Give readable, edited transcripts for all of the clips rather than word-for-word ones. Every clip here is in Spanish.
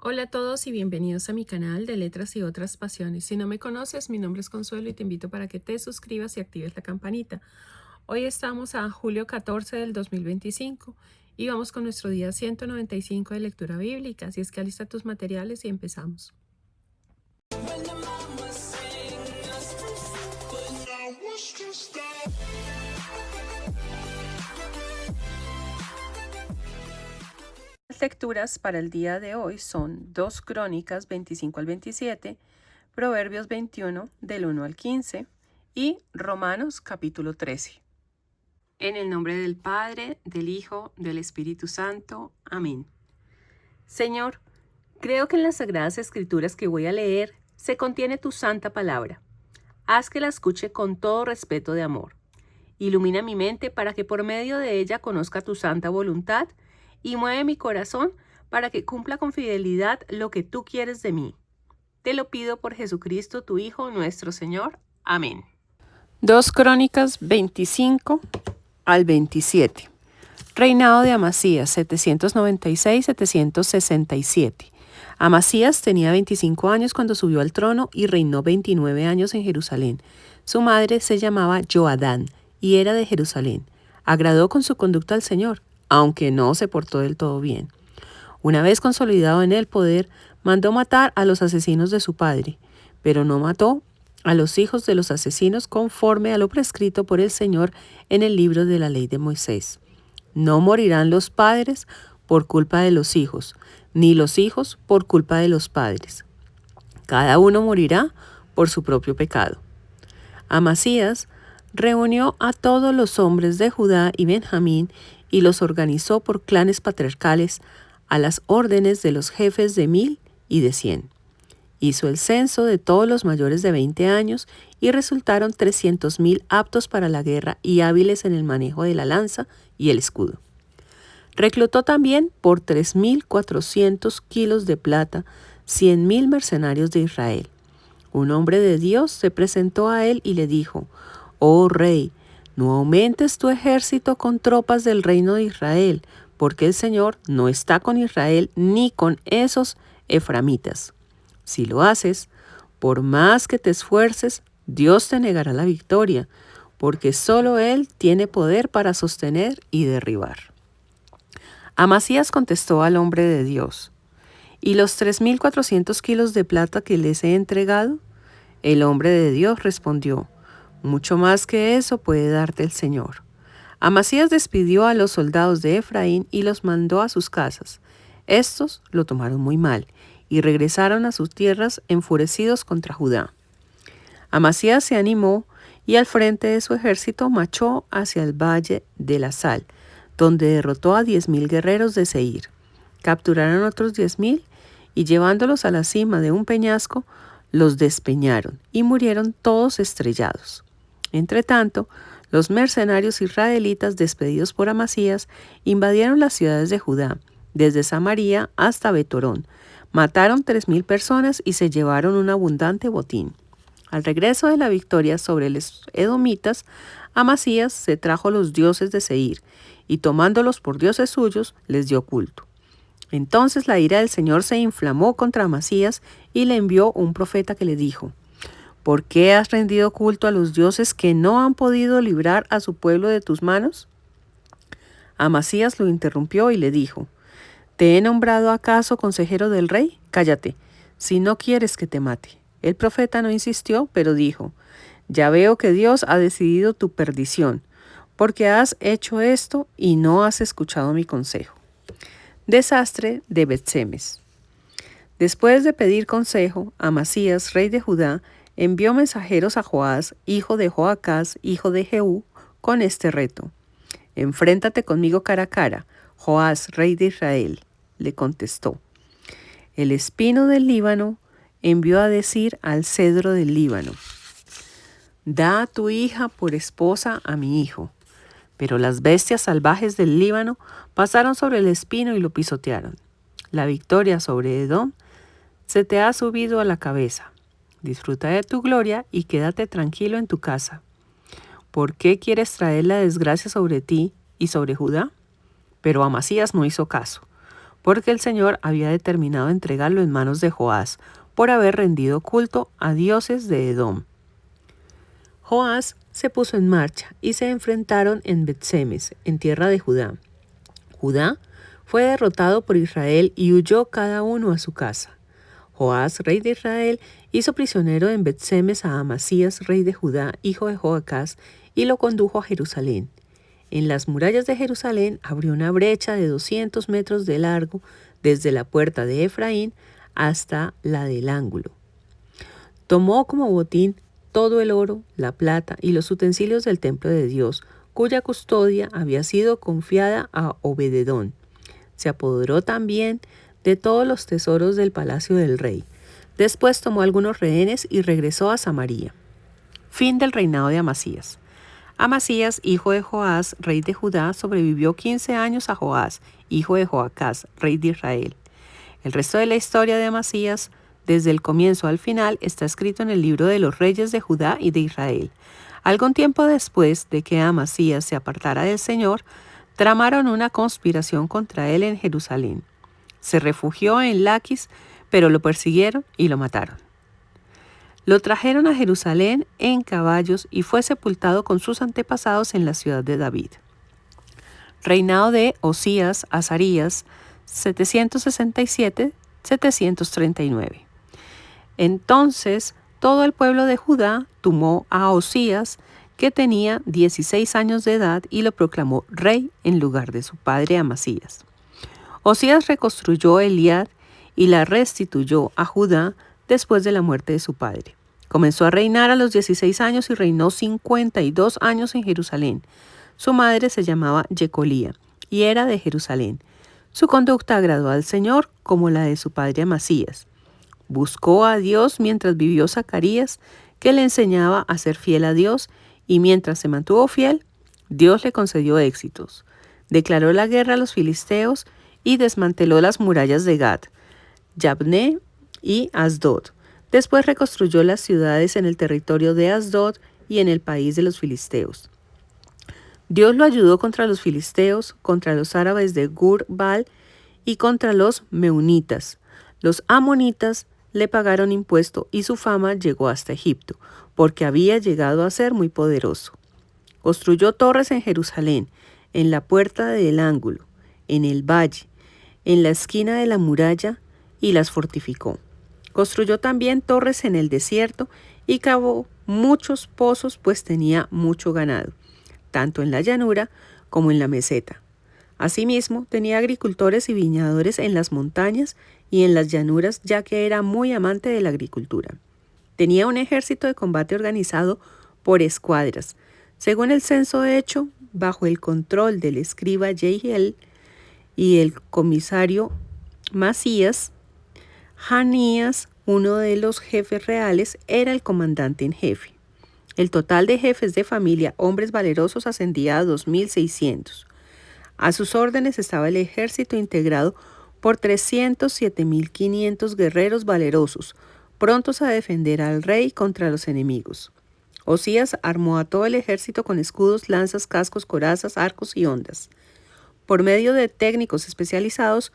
Hola a todos y bienvenidos a mi canal de Letras y otras pasiones. Si no me conoces, mi nombre es Consuelo y te invito para que te suscribas y actives la campanita. Hoy estamos a julio 14 del 2025 y vamos con nuestro día 195 de lectura bíblica. Así es que alista tus materiales y empezamos. Las lecturas para el día de hoy son 2 Crónicas 25 al 27, Proverbios 21 del 1 al 15 y Romanos capítulo 13. En el nombre del Padre, del Hijo, del Espíritu Santo. Amén. Señor, creo que en las Sagradas Escrituras que voy a leer se contiene tu santa palabra. Haz que la escuche con todo respeto de amor. Ilumina mi mente para que por medio de ella conozca tu santa voluntad y mueve mi corazón para que cumpla con fidelidad lo que tú quieres de mí. Te lo pido por Jesucristo, tu Hijo, nuestro Señor. Amén. 2 Crónicas 25 al 27. Reinado de Amasías, 796-767. Amasías tenía 25 años cuando subió al trono y reinó 29 años en Jerusalén. Su madre se llamaba Joadán y era de Jerusalén. Agradó con su conducta al Señor, aunque no se portó del todo bien. Una vez consolidado en el poder, mandó matar a los asesinos de su padre, pero no mató a los hijos de los asesinos conforme a lo prescrito por el Señor en el libro de la ley de Moisés. No morirán los padres por culpa de los hijos, ni los hijos por culpa de los padres. Cada uno morirá por su propio pecado. Amasías reunió a todos los hombres de Judá y Benjamín y los organizó por clanes patriarcales a las órdenes de los jefes de 1000 y de 100. Hizo el censo de todos los mayores de 20 años y resultaron 300,000 aptos para la guerra y hábiles en el manejo de la lanza y el escudo. Reclutó también por 3,400 kilos de plata 100,000 mercenarios de Israel. Un hombre de Dios se presentó a él y le dijo: «Oh rey, no aumentes tu ejército con tropas del reino de Israel, porque el Señor no está con Israel ni con esos eframitas. Si lo haces, por más que te esfuerces, Dios te negará la victoria, porque solo Él tiene poder para sostener y derribar». Amasías contestó al hombre de Dios: «¿Y los 3,400 kilos de plata que les he entregado?». El hombre de Dios respondió: «Mucho más que eso puede darte el Señor». Amasías despidió a los soldados de Efraín y los mandó a sus casas. Estos lo tomaron muy mal y regresaron a sus tierras enfurecidos contra Judá. Amasías se animó y al frente de su ejército marchó hacia el valle de la Sal, donde derrotó a 10,000 guerreros de Seir. Capturaron otros 10,000 y llevándolos a la cima de un peñasco, los despeñaron y murieron todos estrellados. Entretanto, los mercenarios israelitas despedidos por Amasías invadieron las ciudades de Judá, desde Samaria hasta Betorón. Mataron 3,000 personas y se llevaron un abundante botín. Al regreso de la victoria sobre los edomitas, Amasías se trajo los dioses de Seir y tomándolos por dioses suyos, les dio culto. Entonces la ira del Señor se inflamó contra Amasías y le envió un profeta que le dijo: «¿Por qué has rendido culto a los dioses que no han podido librar a su pueblo de tus manos?». Amasías lo interrumpió y le dijo: «¿Te he nombrado acaso consejero del rey? Cállate, si no quieres que te mate». El profeta no insistió, pero dijo: «Ya veo que Dios ha decidido tu perdición, porque has hecho esto y no has escuchado mi consejo». Desastre de Bet-Semes. Después de pedir consejo, Amasías, rey de Judá, envió mensajeros a Joás, hijo de Joacás, hijo de Jehú, con este reto: «Enfréntate conmigo cara a cara». Joás, rey de Israel, le contestó: «El espino del Líbano envió a decir al cedro del Líbano: da a tu hija por esposa a mi hijo». Pero las bestias salvajes del Líbano pasaron sobre el espino y lo pisotearon. La victoria sobre Edom se te ha subido a la cabeza. Disfruta de tu gloria y quédate tranquilo en tu casa. ¿Por qué quieres traer la desgracia sobre ti y sobre Judá? Pero Amasías no hizo caso. porque el Señor había determinado entregarlo en manos de Joás, por haber rendido culto a dioses de Edom. Joás se puso en marcha y se enfrentaron en Bet-Semes, en tierra de Judá. Judá fue derrotado por Israel y huyó cada uno a su casa. Joás, rey de Israel, hizo prisionero en Bet-Semes a Amasías, rey de Judá, hijo de Joacás, y lo condujo a Jerusalén. En las murallas de Jerusalén abrió una brecha de 200 metros de largo desde la puerta de Efraín hasta la del ángulo. Tomó como botín todo el oro, la plata y los utensilios del templo de Dios, cuya custodia había sido confiada a Obededón. Se apoderó también de todos los tesoros del palacio del rey. Después tomó algunos rehenes y regresó a Samaria. Fin del reinado de Amasías. Amasías, hijo de Joás, rey de Judá, sobrevivió 15 años a Joás, hijo de Joacás, rey de Israel. El resto de la historia de Amasías, desde el comienzo al final, está escrito en el libro de los reyes de Judá y de Israel. Algún tiempo después de que Amasías se apartara del Señor, tramaron una conspiración contra él en Jerusalén. Se refugió en Laquis, pero lo persiguieron y lo mataron. Lo trajeron a Jerusalén en caballos y fue sepultado con sus antepasados en la ciudad de David. Reinado de Osías, Azarías, 767-739. Entonces todo el pueblo de Judá tomó a Osías, que tenía 16 años de edad, y lo proclamó rey en lugar de su padre Amasías. Osías reconstruyó Eliad y la restituyó a Judá después de la muerte de su padre. Comenzó a reinar a los 16 años y reinó 52 años en Jerusalén. Su madre se llamaba Yecolía y era de Jerusalén. Su conducta agradó al Señor como la de su padre Amasías. Buscó a Dios mientras vivió Zacarías, que le enseñaba a ser fiel a Dios, y mientras se mantuvo fiel, Dios le concedió éxitos. Declaró la guerra a los filisteos y desmanteló las murallas de Gat, Yabné y Asdod. Después reconstruyó las ciudades en el territorio de Asdod y en el país de los filisteos. Dios lo ayudó contra los filisteos, contra los árabes de Gur-Bal y contra los meunitas. Los amonitas le pagaron impuesto y su fama llegó hasta Egipto, porque había llegado a ser muy poderoso. Construyó torres en Jerusalén, en la puerta del ángulo, en el valle, en la esquina de la muralla, y las fortificó. Construyó también torres en el desierto y cavó muchos pozos, pues tenía mucho ganado, tanto en la llanura como en la meseta. Asimismo, tenía agricultores y viñadores en las montañas y en las llanuras, ya que era muy amante de la agricultura. Tenía un ejército de combate organizado por escuadras, según el censo hecho bajo el control del escriba Jehiel y el comisario Masías. Hanías, uno de los jefes reales, era el comandante en jefe. El total de jefes de familia, hombres valerosos, ascendía a 2.600. A sus órdenes estaba el ejército integrado por 307.500 guerreros valerosos, prontos a defender al rey contra los enemigos. Osías armó a todo el ejército con escudos, lanzas, cascos, corazas, arcos y hondas. Por medio de técnicos especializados,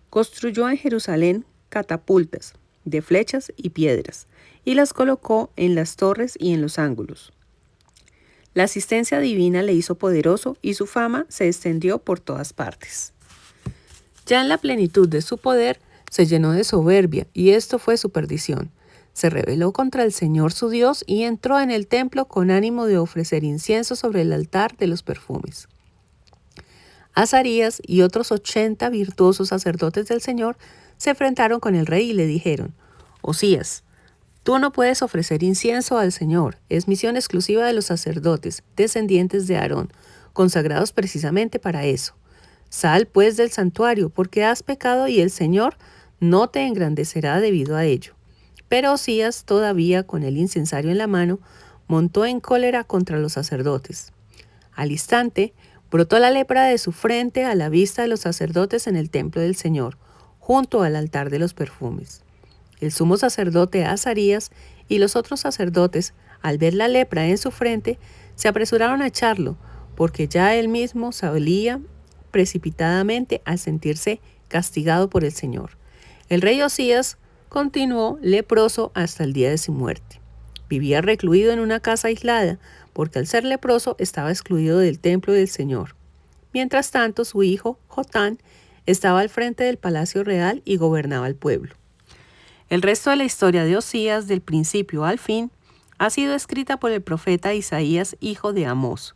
construyó en Jerusalén catapultas de flechas y piedras, y las colocó en las torres y en los ángulos. La asistencia divina le hizo poderoso y su fama se extendió por todas partes. Ya en la plenitud de su poder, se llenó de soberbia, y esto fue su perdición. Se rebeló contra el Señor su Dios y entró en el templo con ánimo de ofrecer incienso sobre el altar de los perfumes. Azarías y otros 80 virtuosos sacerdotes del Señor se enfrentaron con el rey y le dijeron: Osías, tú no puedes ofrecer incienso al Señor, es misión exclusiva de los sacerdotes, descendientes de Aarón, consagrados precisamente para eso. Sal pues del santuario, porque has pecado y el Señor no te engrandecerá debido a ello. Pero Osías, todavía con el incensario en la mano, montó en cólera contra los sacerdotes. Al instante, brotó la lepra de su frente a la vista de los sacerdotes en el templo del Señor, junto al altar de los perfumes. El sumo sacerdote Azarías y los otros sacerdotes, al ver la lepra en su frente, se apresuraron a echarlo, porque ya él mismo salía precipitadamente al sentirse castigado por el Señor. El rey Osías continuó leproso hasta el día de su muerte. Vivía recluido en una casa aislada, porque al ser leproso estaba excluido del templo del Señor. Mientras tanto, su hijo, Jotán, estaba al frente del palacio real y gobernaba el pueblo. El resto de la historia de Osías, del principio al fin, ha sido escrita por el profeta Isaías, hijo de Amós.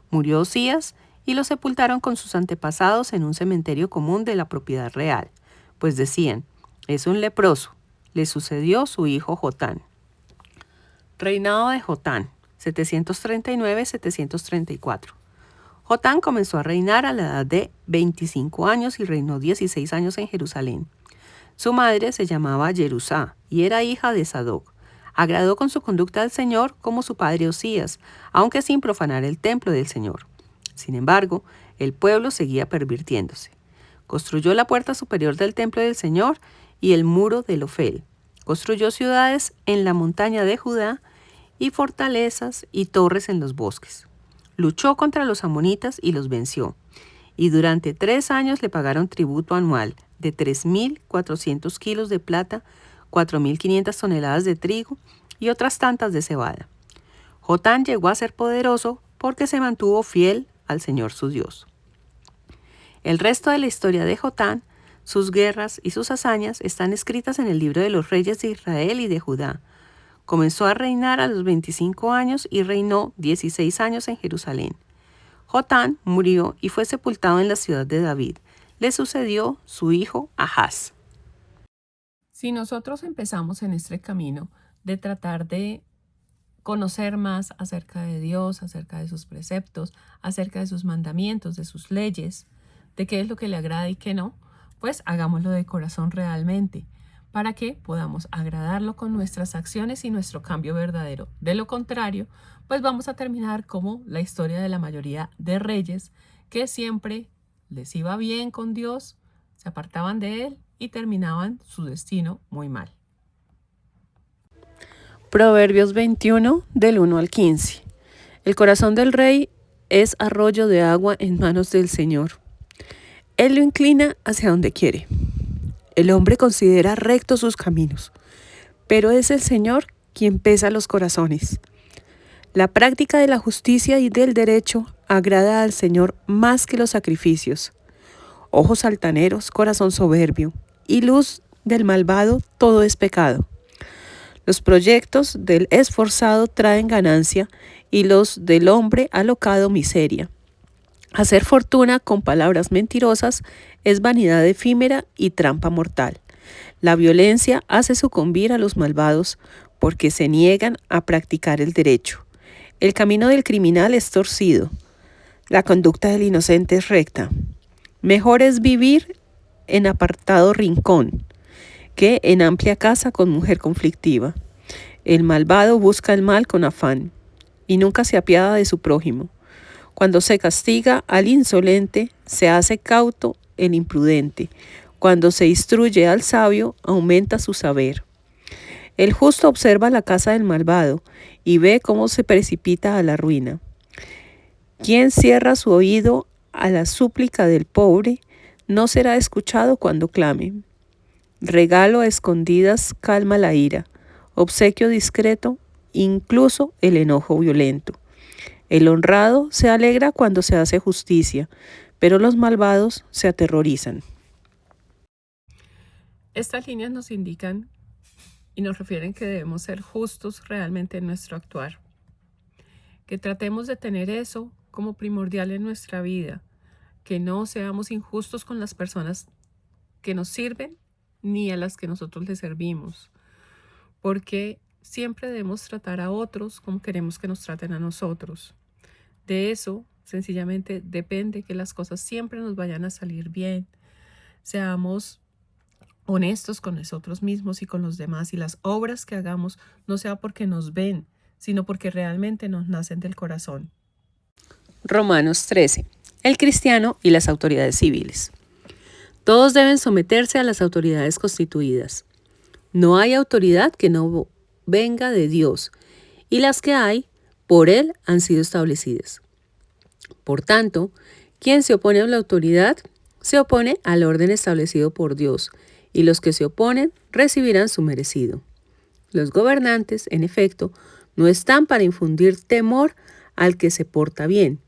Murió Osías y lo sepultaron con sus antepasados en un cementerio común de la propiedad real, pues decían, es un leproso. Le sucedió su hijo Jotán. Reinado de Jotán, 739-734. Jotán comenzó a reinar a la edad de 25 años y reinó 16 años en Jerusalén. Su madre se llamaba Jerusá y era hija de Sadoc. Agradó con su conducta al Señor como su padre Osías, aunque sin profanar el templo del Señor. Sin embargo, el pueblo seguía pervirtiéndose. Construyó la puerta superior del templo del Señor y el muro del Ofel. Construyó ciudades en la montaña de Judá y fortalezas y torres en los bosques. Luchó contra los amonitas y los venció. Y durante 3 años le pagaron tributo anual de 3.400 kilos de plata, 4.500 toneladas de trigo y otras tantas de cebada. Jotán llegó a ser poderoso porque se mantuvo fiel al Señor su Dios. El resto de la historia de Jotán, sus guerras y sus hazañas están escritas en el libro de los reyes de Israel y de Judá. Comenzó a reinar a los 25 años y reinó 16 años en Jerusalén. Jotán murió y fue sepultado en la ciudad de David. Le sucedió su hijo Ahaz. Si nosotros empezamos en este camino de tratar de conocer más acerca de Dios, acerca de sus preceptos, acerca de sus mandamientos, de sus leyes, de qué es lo que le agrada y qué no, pues hagámoslo de corazón realmente, para que podamos agradarlo con nuestras acciones y nuestro cambio verdadero. De lo contrario, pues vamos a terminar como la historia de la mayoría de reyes que siempre les iba bien con Dios, se apartaban de Él y terminaban su destino muy mal. Proverbios 21, del 1 al 15. El corazón del rey es arroyo de agua en manos del Señor. Él lo inclina hacia donde quiere. El hombre considera rectos sus caminos, pero es el Señor quien pesa los corazones. La práctica de la justicia y del derecho agrada al Señor más que los sacrificios. Ojos altaneros, corazón soberbio, y luz del malvado, todo es pecado. Los proyectos del esforzado traen ganancia, y los del hombre alocado miseria. Hacer fortuna con palabras mentirosas es vanidad efímera y trampa mortal. La violencia hace sucumbir a los malvados porque se niegan a practicar el derecho. El camino del criminal es torcido. La conducta del inocente es recta. Mejor es vivir en apartado rincón que en amplia casa con mujer conflictiva. El malvado busca el mal con afán y nunca se apiada de su prójimo. Cuando se castiga al insolente, se hace cauto el imprudente. Cuando se instruye al sabio, aumenta su saber. El justo observa la casa del malvado y ve cómo se precipita a la ruina. Quien cierra su oído a la súplica del pobre, no será escuchado cuando clame. Regalo a escondidas calma la ira, obsequio discreto, incluso el enojo violento. El honrado se alegra cuando se hace justicia, pero los malvados se aterrorizan. Estas líneas nos indican y nos refieren que debemos ser justos realmente en nuestro actuar. Que tratemos de tener eso como primordial en nuestra vida. Que no seamos injustos con las personas que nos sirven ni a las que nosotros les servimos. Porque siempre debemos tratar a otros como queremos que nos traten a nosotros. De eso, sencillamente, depende que las cosas siempre nos vayan a salir bien. Seamos honestos con nosotros mismos y con los demás, y las obras que hagamos no sea porque nos ven, sino porque realmente nos nacen del corazón. Romanos 13. El cristiano y las autoridades civiles. Todos deben someterse a las autoridades constituidas. No hay autoridad que no venga de Dios, y las que hay, por Él han sido establecidas. Por tanto, quien se opone a la autoridad se opone al orden establecido por Dios, y los que se oponen recibirán su merecido. Los gobernantes, en efecto, no están para infundir temor al que se porta bien,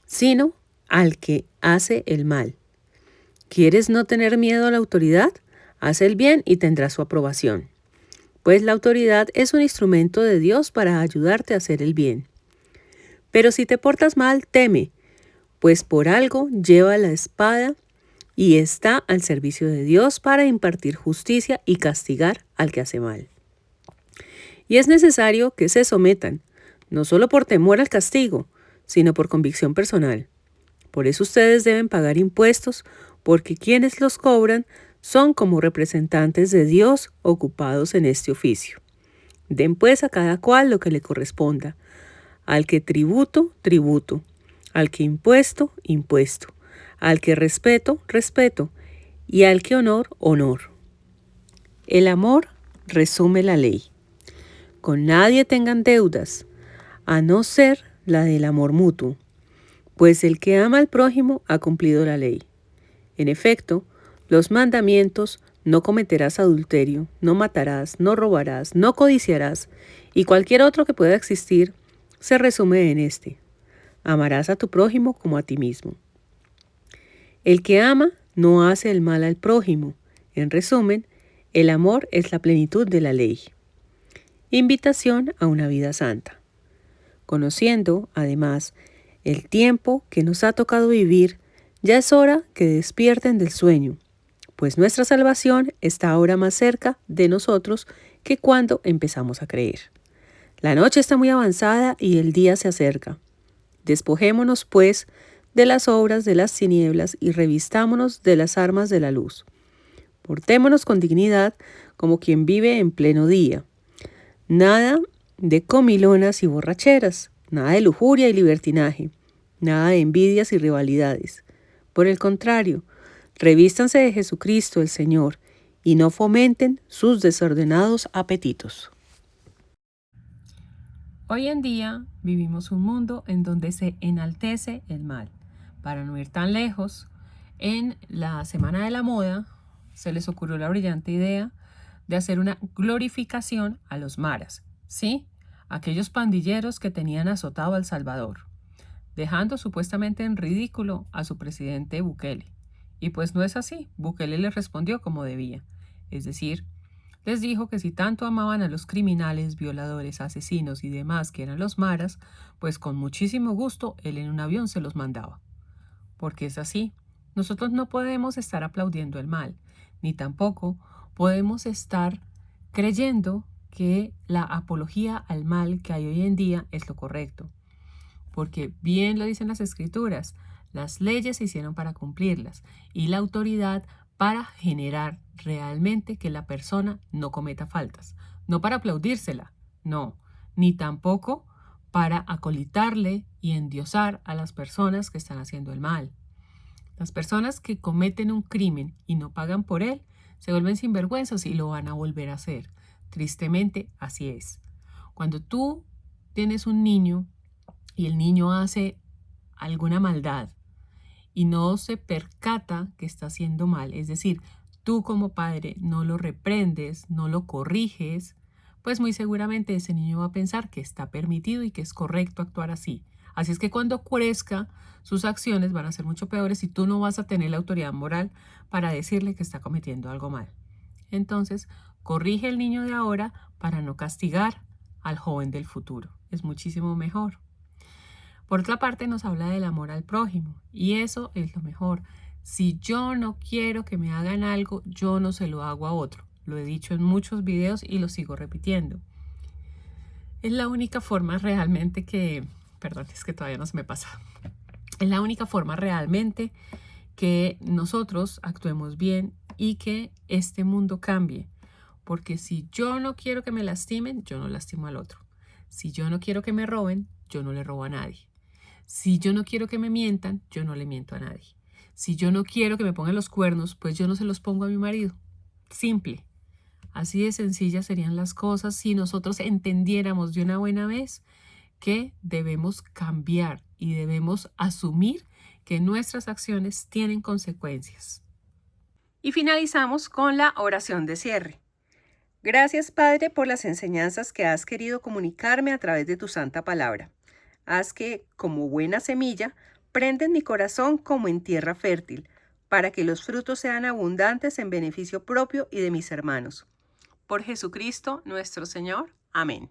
sino al que hace el mal. ¿Quieres no tener miedo a la autoridad? Haz el bien y tendrás su aprobación. Pues la autoridad es un instrumento de Dios para ayudarte a hacer el bien. Pero si te portas mal, teme, pues por algo lleva la espada y está al servicio de Dios para impartir justicia y castigar al que hace mal. Y es necesario que se sometan, no solo por temor al castigo, sino por convicción personal. Por eso ustedes deben pagar impuestos, porque quienes los cobran son como representantes de Dios ocupados en este oficio. Den pues a cada cual lo que le corresponda. Al que tributo, tributo. Al que impuesto, impuesto. Al que respeto, respeto. Y al que honor, honor. El amor resume la ley. Con nadie tengan deudas, a no ser la del amor mutuo, pues el que ama al prójimo ha cumplido la ley. En efecto, los mandamientos: no cometerás adulterio, no matarás, no robarás, no codiciarás, y cualquier otro que pueda existir, se resume en este: amarás a tu prójimo como a ti mismo. El que ama no hace el mal al prójimo. En resumen, el amor es la plenitud de la ley. Invitación a una vida santa. Conociendo, además, el tiempo que nos ha tocado vivir, ya es hora que despierten del sueño, pues nuestra salvación está ahora más cerca de nosotros que cuando empezamos a creer. La noche está muy avanzada y el día se acerca. Despojémonos, pues, de las obras de las tinieblas y revistámonos de las armas de la luz. Portémonos con dignidad como quien vive en pleno día. Nada de comilonas y borracheras, nada de lujuria y libertinaje, nada de envidias y rivalidades. Por el contrario, revístanse de Jesucristo el Señor y no fomenten sus desordenados apetitos. Hoy en día vivimos un mundo en donde se enaltece el mal. Para no ir tan lejos, en la Semana de la Moda se les ocurrió la brillante idea de hacer una glorificación a los maras, ¿sí? Aquellos pandilleros que tenían azotado a El Salvador, dejando supuestamente en ridículo a su presidente Bukele. Y pues no es así, Bukele les respondió como debía, es decir, les dijo que si tanto amaban a los criminales, violadores, asesinos y demás que eran los maras, pues con muchísimo gusto él en un avión se los mandaba. Porque es así, nosotros no podemos estar aplaudiendo el mal, ni tampoco podemos estar creyendo que la apología al mal que hay hoy en día es lo correcto. Porque bien lo dicen las escrituras, las leyes se hicieron para cumplirlas y la autoridad para generar realmente que la persona no cometa faltas. No para aplaudírsela, no, ni tampoco para acolitarle y endiosar a las personas que están haciendo el mal. Las personas que cometen un crimen y no pagan por él se vuelven sinvergüenzas y lo van a volver a hacer. Tristemente, así es. Cuando tú tienes un niño y el niño hace alguna maldad y no se percata que está haciendo mal, es decir, tú como padre no lo reprendes, no lo corriges, pues muy seguramente ese niño va a pensar que está permitido y que es correcto actuar así. Así es que cuando crezca, sus acciones van a ser mucho peores y tú no vas a tener la autoridad moral para decirle que está cometiendo algo mal. Entonces, corrige al niño de ahora para no castigar al joven del futuro. Es muchísimo mejor. Por otra parte, nos habla del amor al prójimo y eso es lo mejor. Si yo no quiero que me hagan algo, yo no se lo hago a otro. Lo he dicho en muchos videos y lo sigo repitiendo. Es la única forma realmente que... Perdón, es que todavía no se me pasa. Es la única forma realmente que nosotros actuemos bien y que este mundo cambie. Porque si yo no quiero que me lastimen, yo no lastimo al otro. Si yo no quiero que me roben, yo no le robo a nadie. Si yo no quiero que me mientan, yo no le miento a nadie. Si yo no quiero que me pongan los cuernos, pues yo no se los pongo a mi marido. Simple. Así de sencillas serían las cosas si nosotros entendiéramos de una buena vez que debemos cambiar y debemos asumir que nuestras acciones tienen consecuencias. Y finalizamos con la oración de cierre. Gracias, Padre, por las enseñanzas que has querido comunicarme a través de tu santa palabra. Haz que, como buena semilla, prenda en mi corazón como en tierra fértil, para que los frutos sean abundantes en beneficio propio y de mis hermanos. Por Jesucristo nuestro Señor. Amén.